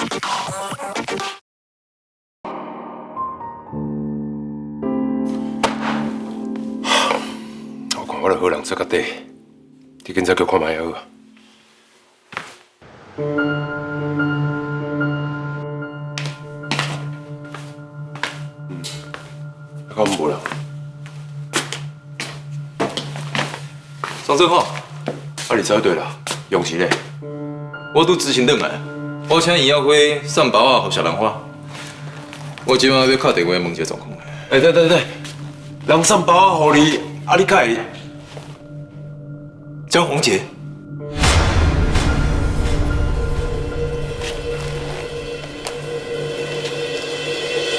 我看我著好人做到底，你今早叫看卖好啊。我无啦。张正浩，你走对啦，用钱嘞。我拄执行转来，我请尹耀辉送包啊，给小兰花。我今晚要打电话问一下状况。对，人送包啊，给你，你敢会？江宏杰。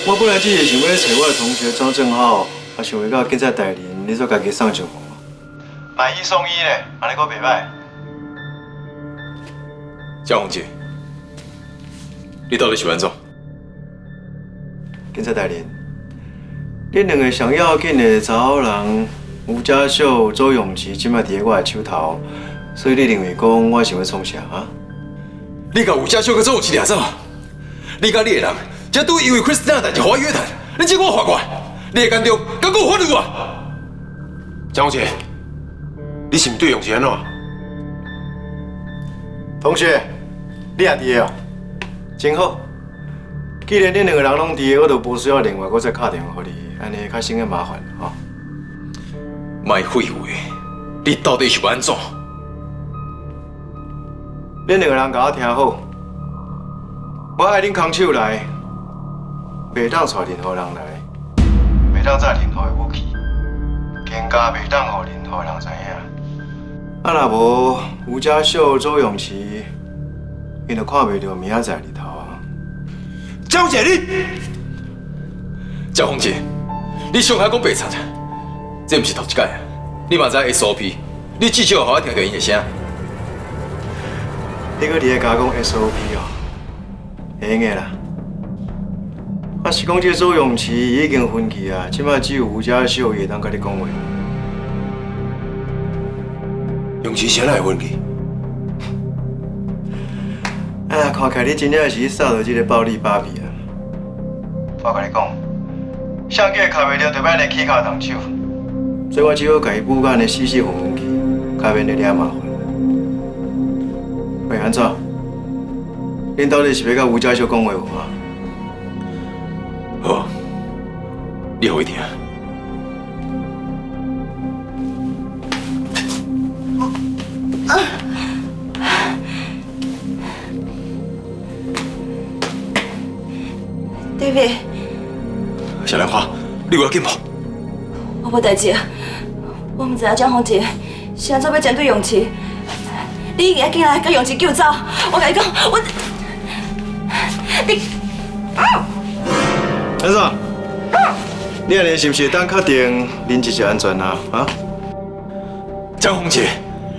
我本来只是想要找我的同学张正浩，也想要到警察带领，你做家己送上我。买一送一咧，安尼阁袂歹。江宏杰，你到底是安怎？警察带领，恁两个上要紧的查某人吴家秀、周永琪，即摆伫我的手头，所以你认为讲我想要创啥啊？你甲吴家秀佮周永琪掠走，你甲你的人。 才拄因为 Christina 代志互我约谈，你这我法官，你的监督敢讲有法律啊？张姐，你是毋对用是安怎？同学，你也伫个哦，真好。既然恁两个人拢伫个，我就无需要另外再打电话给你，安尼较省个麻烦吼。卖废话，你到底是要安怎？恁两个人甲我听好，我爱恁空手来。 袂当带任何人来，袂当载任何的武器，更加袂当互任何人知影。啊，若无吴家秀、周永琪，因就看袂到明仔载日头啊！张姐，你赵宏杰，你上海讲白贼，这毋是头一届，你嘛知 SOP， 你至少互我听到因的声。你搁伫咧甲我讲 SOP 哦，会用的啦。 啊，是讲这周永琪已经分去啊，即摆只有吴家秀会当甲你讲话。用钱谁来分去？啊，看起来你真正是扫到这个暴力芭比啊！我甲你讲，相机卡袂着，就摆来起骹动手，所以我只好甲伊母干的死死混混去，较免你惹麻烦。喂，安怎？恁到底是要甲吴家秀讲话无啊？ 好，你好一听。David， 小兰花，你有要紧无？我无代志啊，我唔知影江宏杰是安怎要针对永琪，你一定要紧来，甲永琪救走。我甲你讲，你。 安怎？你安尼是不是当确定恁一切安全啊？啊？江宏杰，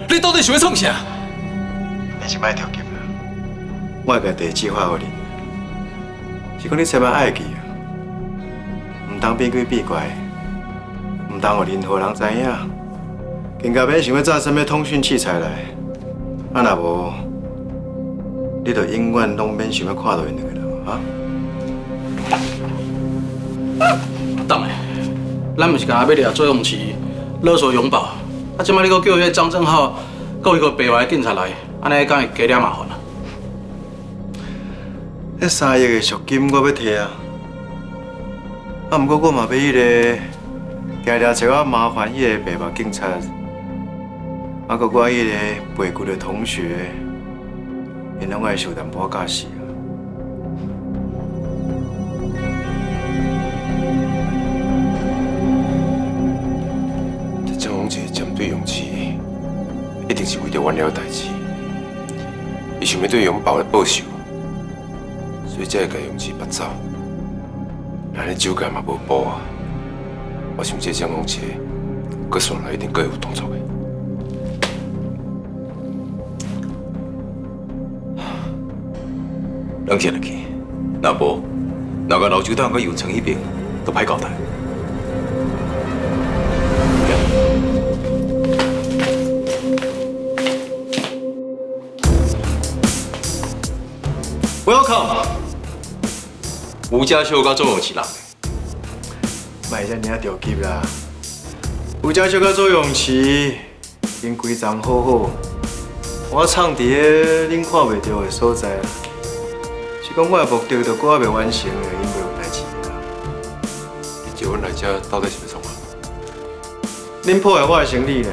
你到底想要创啥？你是卖跳级啦！我会甲地址发给你，是讲你千万爱记啊，唔当变鬼变怪，唔当互任何人知影，更加免想要载什么通讯器材来。啊，若无，你就永远拢免想要看到因两个人啊！ 当然，咱毋是干那要掠周永琪勒索永宝，啊！即摆你搁叫迄张正浩，搁迄个白话警察来，安尼敢会加点麻烦啊？迄3亿的赎金我要摕啊！啊，毋过我嘛要迄个常常找我麻烦迄个白目警察，啊，搁我迄个背骨的同学，因拢爱受淡薄假死啊！ 张宏杰针对永琪，一定是为着完了代志，伊想要对永宝来报仇，所以才会甲永琪拔走。安尼酒驾嘛无报啊！我想这张宏杰，搁上来一定各有动作的。冷静落去，若无，若甲老酒党佮永成迄边都歹交代。Welcome。吴家秀甲周永琪人，卖遮尔着急啦。吴家秀甲周永琪，因规张好好，我藏伫个恁看袂到的所在啦。是讲我的目的着搁还袂完成的，因袂有代志啦。你叫阮来遮到底是要创啊？恁破坏我的生理咧，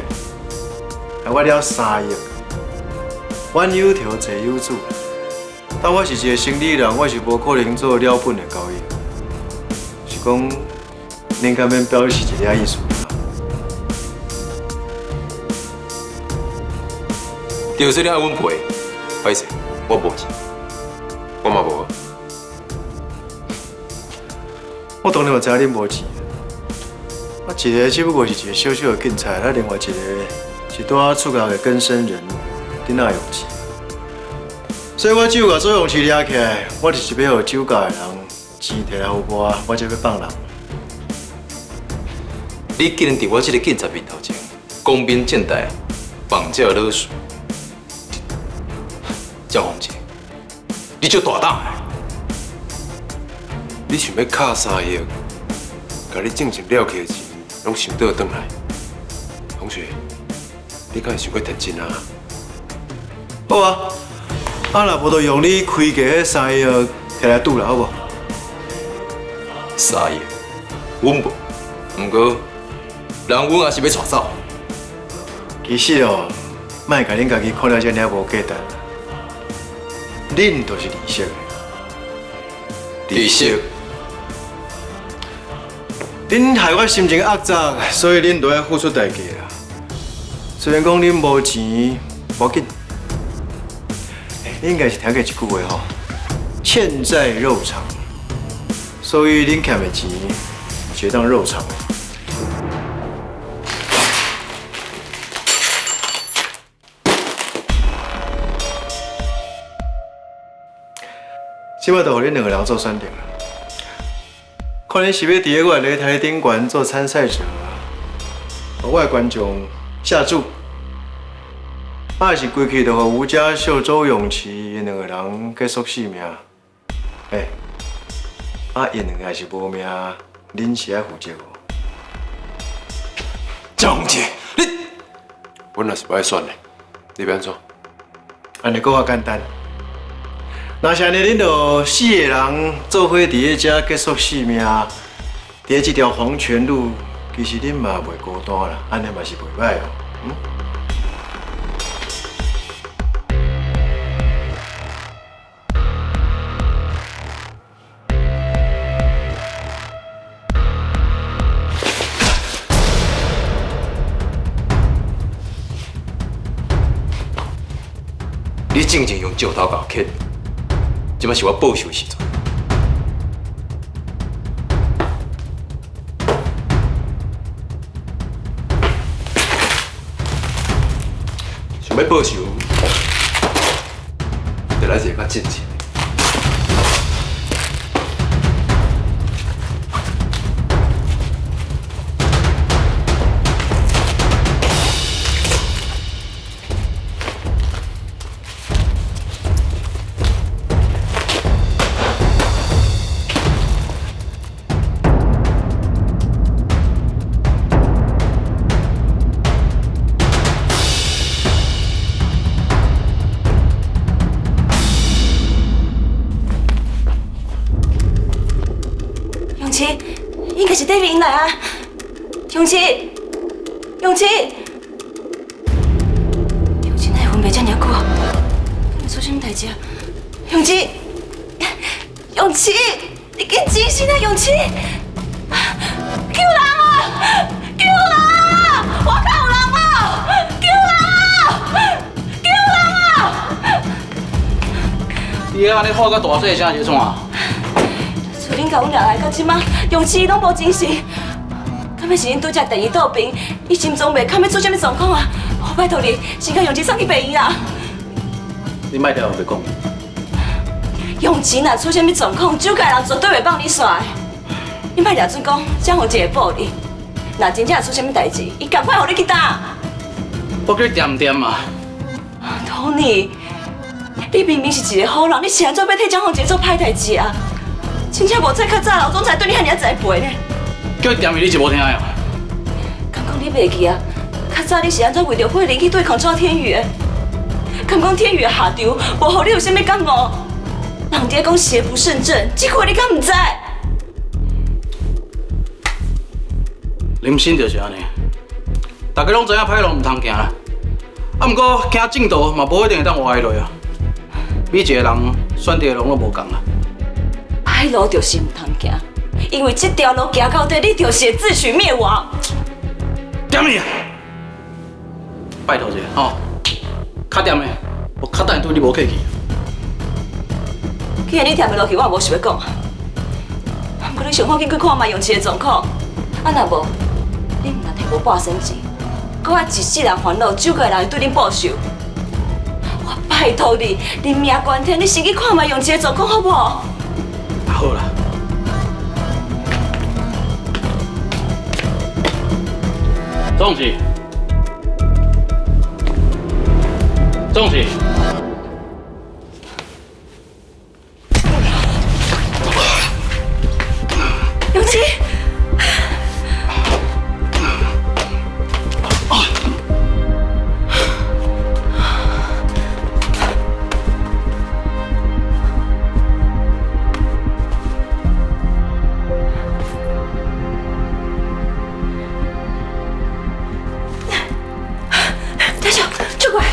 害我了3亿。冤有头，债有主。但我是一个生理人，我是无可能做了本的交易。是讲，恁敢免表示一个意思啦？就是你爱阮赔，歹势，我无钱，我嘛无。我当然嘛知影恁无钱。我一个只不过是一个小小的警察，另外一个是拄仔出家的更生人，囡仔用钱。所以我酒甲周永琪抓起来，我就是要互酒驾的人钱摕来互我才要放人。你竟然伫我这个警察面头前光明正大绑架勒索，江宏杰，你就大胆的！你想要卡3亿，甲你正经了起的钱，拢想倒转来。同学，你敢会想过天真啊？好啊，若无就用你开价迄3亿摕来赌啦，好无3亿，阮无，不过人阮也是要带走。其实哦，莫甲恁家己看了遮尔无价值。恁就是利息的。利息，恁害我心情恶杂，所以恁都要付出代价啦。虽然讲恁无钱，无紧，恁应该是听过一句话吼，欠债肉偿。所以恁欠的钱，就当肉偿。即摆就互恁两个人做选择。看恁是要伫我的擂台顶悬做参赛者，互我的观众下注，还是规气就互吴家秀、周永琪因两个人结束性命？因两个还是无命，恁是爱负责无？江宏杰，你阮若是不爱选的，你要安怎？安尼讲较简单。若是安尼，恁就4个人做伙伫咧遮结束性命，伫咧这条黄泉路，其实恁嘛袂孤单啦，安尼嘛是袂歹哦。你正经用石头甲我砍，即摆是我报仇的时阵。想要报仇，就来一个较正经的。永琪，应该是 David 来啊！永琪，永琪，永琪，哪会昏迷这么久？敢会出什么代志啊？永琪，永琪，你紧醒醒啊！永琪，救人啊！救人啊！我靠有人啊！救人啊！救人啊！你安尼喊甲大细声是创啊？厝恁甲阮抓来到即马，永琪拢无精神，敢要是恁拄则第二倒病，伊心脏袂堪要出什么状况啊？我拜托你，先甲永琪送去病院啦。你莫听后壁讲。永琪若出什么状况，酒驾人绝对袂放你煞的。你莫抓准讲，江宏杰会保你。若真正出什么代志，伊赶快互你去打。我叫你掂掂啊！Tony，你明明是一个好人，你是安怎要替江宏杰做歹代志啊？真正无在较早老总裁对你遐尔栽培呢？叫伊点名你就无听呀？敢讲你袂记啊？较早你是安怎为着慧玲去对抗赵天宇的？敢讲天宇的下场无互你有啥物感悟？人哋讲邪不胜正，这回你敢唔知？人生就是安尼，大家拢知影歹路唔通行啦。啊，毋过行正道嘛，无一定会当歪落啊。每一个人选择的路拢无共啦。歹路就是唔通行，因为这条路行到底，你就是会自取灭亡。点你啊！拜托者吼，较点的，我较等对你无客气。既然你听不落去，我也无想要讲啊。不过你上好紧去看卖用钱的状况，啊若无，你唔但摕无半仙钱，搁还一世人烦恼，酒个人对你报仇。我拜托你，你命关天，你先去看卖用钱的状况好不好？好啦。总是，总是。永琪，大雄，这过来。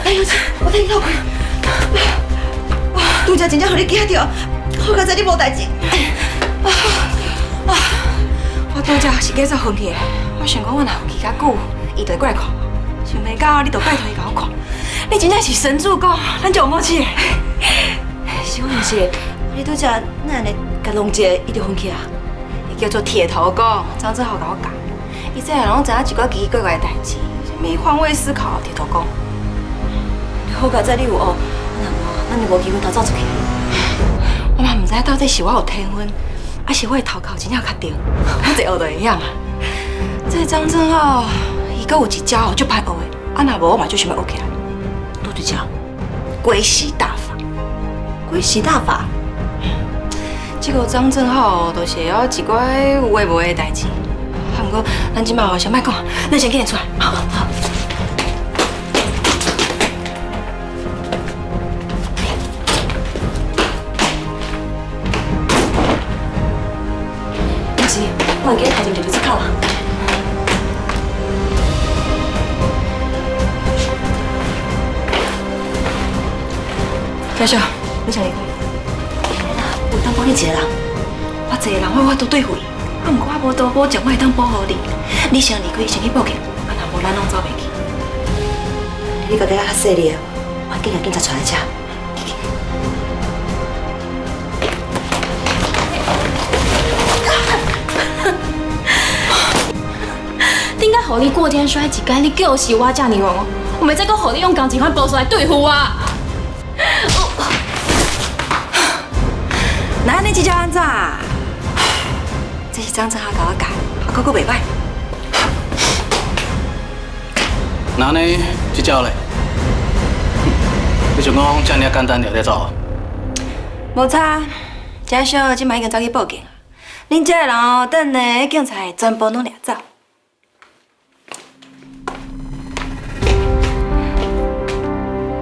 哎呦，我替你头开。拄则真正互你惊着，好佳在你无代志。我拄则是假做昏去的，我想讲我若昏去较久，伊就会过来看我。想袂到你就拜托伊甲我看，你真正是神助攻，咱就有默契。是我毋是，你拄则哪安尼甲弄一个伊就昏去啊？伊叫做铁头功，张志豪甲我教。伊这人拢知影一寡奇奇怪怪的代志，什么换位思考、铁头功。好佳在你有学，那无，咱就无机会逃走出去。我嘛毋知到底是我有天分，还是我的头壳真正较对，我一学就会晓啊。这张正浩，伊阁有一招就歹学的，若无我嘛就想要学起来。拄一招，龟息大法。龟息大法，这个张正浩就是会晓一寡有诶无诶代志。啊，毋过咱即马先莫讲，咱先紧点出来。好。我会记头前就去出口啊。小小，你想离开？有当帮你一个人，我一个人我都对付伊，啊，毋过我无多保证我会当保护你。你想离开，先去报警，啊，若无咱拢走袂去。你个较细腻，我紧警察带来遮。应该互你过天摔一摆，你就是我遮尔戆，我袂再搁互你用同一款步数来对付我。那安尼这招安怎？这是张正浩教我教，效果阁袂歹。那呢，这招嘞？你想讲这么简单就得走？无差，嘉小即摆已经走去报警，恁这个人哦，等下警察会全部拢掠走。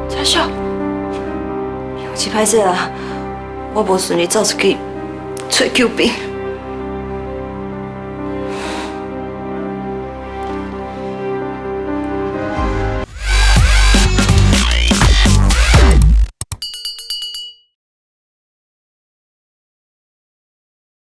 嘉小，有一歹势啦，我无顺利走出去找救兵。